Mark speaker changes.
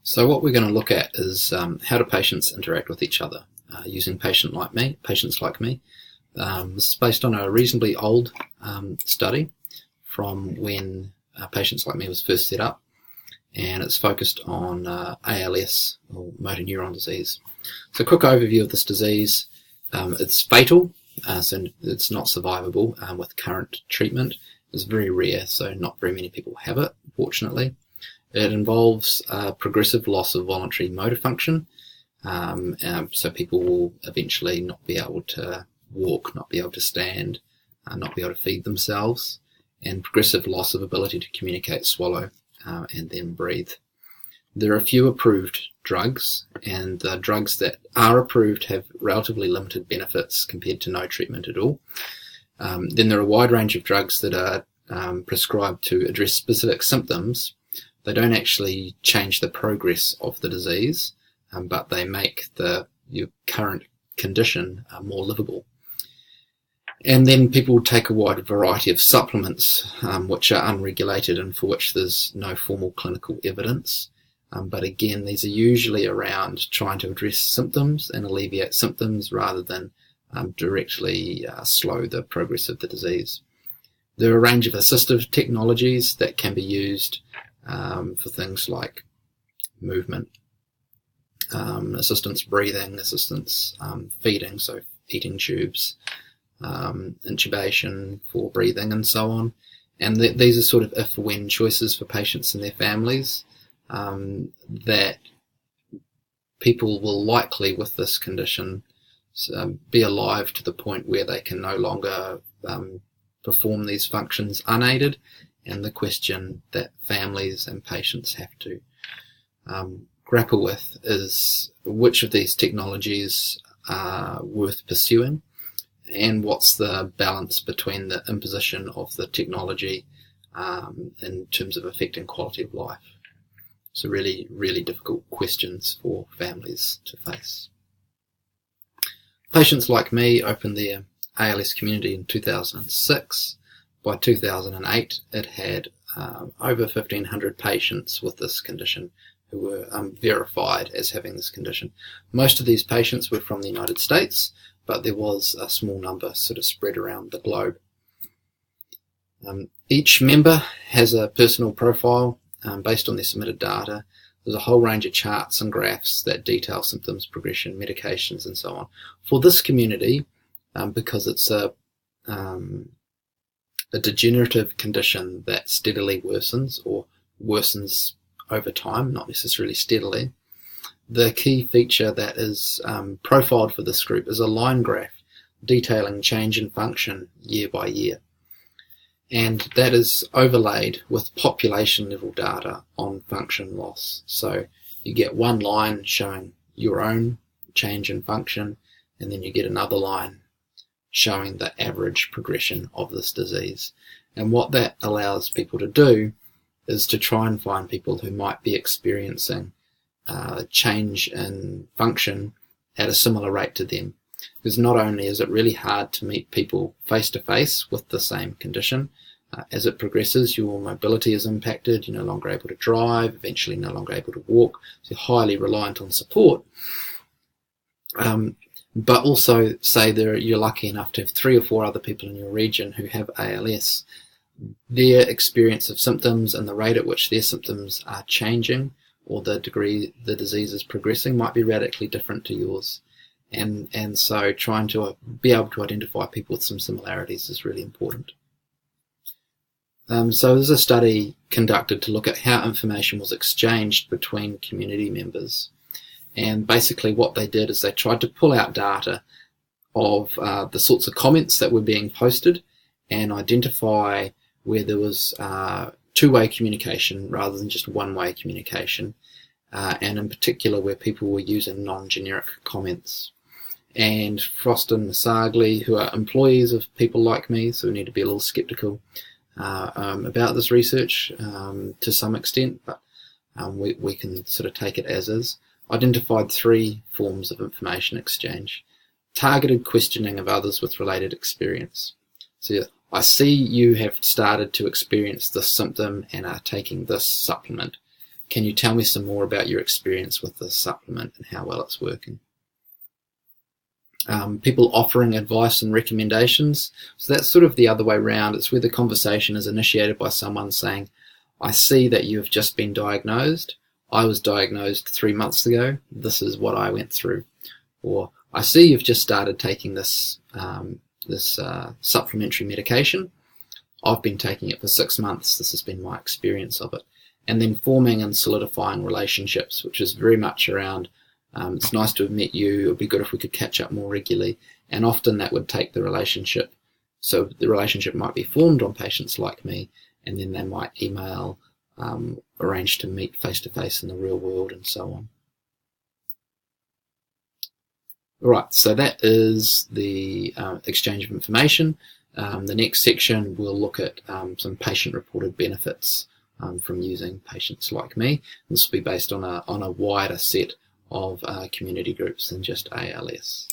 Speaker 1: So what we're going to look at is how do patients interact with each other using patients like me. This is based on a reasonably old study from when Patients Like Me was first set up, and it's focused on ALS, or motor neuron disease. So a quick overview of this disease. It's fatal, so it's not survivable with current treatment. It's very rare, so not very many people have it, fortunately. It involves progressive loss of voluntary motor function, so people will eventually not be able to walk, not be able to stand, not be able to feed themselves, and progressive loss of ability to communicate, swallow, and then breathe. There are a few approved drugs, and the drugs that are approved have relatively limited benefits compared to no treatment at all. Then there are a wide range of drugs that are prescribed to address specific symptoms. They don't actually change the progress of the disease, but they make your current condition more livable. And then people take a wide variety of supplements which are unregulated and for which there's no formal clinical evidence. But again, these are usually around trying to address symptoms and alleviate symptoms rather than directly slow the progress of the disease. There are a range of assistive technologies that can be used for things like movement, assistance breathing, assistance feeding, so eating tubes, intubation for breathing, and so on. And these are sort of if-when choices for patients and their families that people will likely, with this condition, be alive to the point where they can no longer perform these functions unaided. And the question that families and patients have to grapple with is which of these technologies are worth pursuing, and what's the balance between the imposition of the technology in terms of affecting quality of life. So really, really difficult questions for families to face. Patients Like Me opened their ALS community in 2006. By 2008, it had over 1,500 patients with this condition who were verified as having this condition. Most of these patients were from the United States, but there was a small number sort of spread around the globe. Each member has a personal profile based on their submitted data. There's a whole range of charts and graphs that detail symptoms, progression, medications, and so on. For this community, because it's a degenerative condition that steadily worsens or worsens over time, not necessarily steadily, the key feature that is profiled for this group is a line graph detailing change in function year by year. And that is overlaid with population level data on function loss. So you get one line showing your own change in function, and then you get another line showing the average progression of this disease. And what that allows people to do is to try and find people who might be experiencing change in function at a similar rate to them. Because not only is it really hard to meet people face to face with the same condition, as it progresses, your mobility is impacted, you're no longer able to drive, eventually no longer able to walk, so you're highly reliant on support. But also, say you're lucky enough to have 3 or 4 other people in your region who have ALS. Their experience of symptoms and the rate at which their symptoms are changing, or the degree the disease is progressing, might be radically different to yours. And so trying to be able to identify people with some similarities is really important. So there's a study conducted to look at how information was exchanged between community members. And basically what they did is they tried to pull out data of the sorts of comments that were being posted and identify where there was two-way communication rather than just one-way communication, and in particular where people were using non-generic comments. And Frost and Masagli, who are employees of People Like Me, so we need to be a little skeptical about this research to some extent, but we can sort of take it as is, identified 3 forms of information exchange. Targeted questioning of others with related experience. So I see you have started to experience this symptom and are taking this supplement. Can you tell me some more about your experience with this supplement and how well it's working? People offering advice and recommendations. So that's sort of the other way around. It's where the conversation is initiated by someone saying, I see that you've just been diagnosed. I was diagnosed 3 months ago. This is what I went through. Or I see you've just started taking this supplementary medication. I've been taking it for 6 months. This has been my experience of it. And then forming and solidifying relationships, which is very much around, it's nice to have met you. It would be good if we could catch up more regularly. And often that would take the relationship. So the relationship might be formed on Patients Like Me, and then they might email, arrange to meet face-to-face in the real world, and so on. All right, so that is the exchange of information. The next section, we'll look at some patient-reported benefits from using Patients Like Me. This will be based on a wider set of community groups than just ALS.